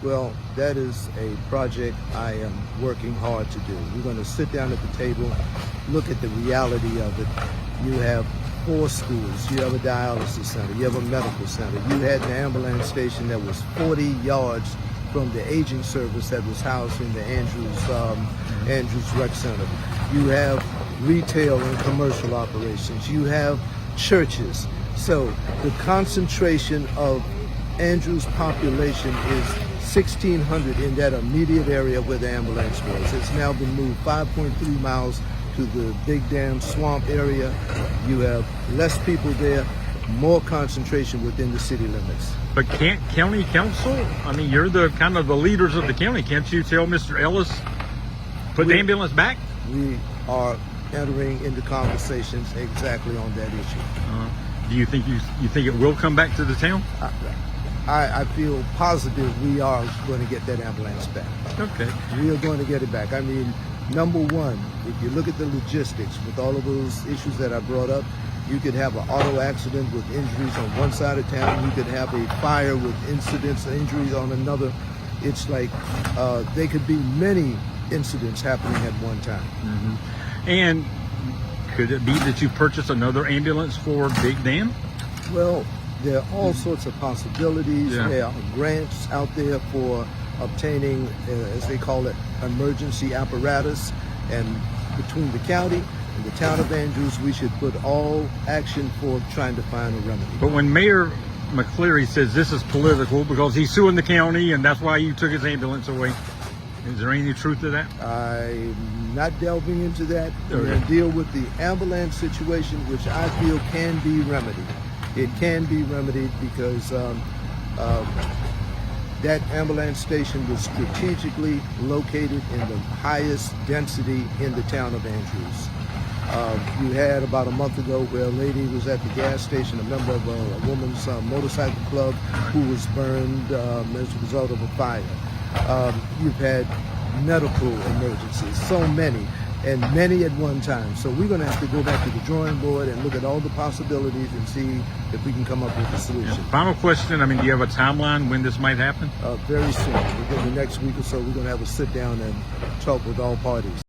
Well, that is a project I am working hard to do. We're going to sit down at the table, look at the reality of it. You have 4 schools, you have a dialysis center, you have a medical center. You had an ambulance station that was 40 yards from the aging service that was housed in the Andrews Rec Center. You have retail and commercial operations. You have churches. So the concentration of Andrews population is 1,600 in that immediate area where the ambulance was. It's now been moved 5.3 miles to the Big Dam Swamp area. You have less people there, more concentration within the city limits. But can't county council, I mean, you're the kind of the leaders of the county, can't you tell Mr. Ellis, put the ambulance back? We are entering into conversations exactly on that issue. Do you think you think it will come back to the town? I feel positive we are going to get that ambulance back. Okay. We are going to get it back. I mean, number one, if you look at the logistics with all of those issues that I brought up, you could have an auto accident with injuries on one side of town. You could have a fire with incidents, injuries on another. It's like there could be many incidents happening at one time. Mm-hmm. And could it be that you purchase another ambulance for Big Dam? Well, there are all sorts of possibilities. Yeah. There are grants out there for obtaining, as they call it, emergency apparatus. And between the county and the town of Andrews, we should put all action for trying to find a remedy. But when Mayor McCleary says this is political because he's suing the county and that's why you took his ambulance away, is there any truth to that? I'm not delving into that. Okay. We're going to deal with the ambulance situation, which I feel can be remedied. It can be remedied because that ambulance station was strategically located in the highest density in the town of Andrews. You had about a month ago where a lady was at the gas station, a member of a woman's motorcycle club, who was burned as a result of a fire. You've had medical emergencies, so many, and many at one time. So we're going to have to go back to the drawing board and look at all the possibilities and see if we can come up with a solution. Final question, I mean, do you have a timeline when this might happen? Very soon, within the next week or so, we're going to have a sit down and talk with all parties.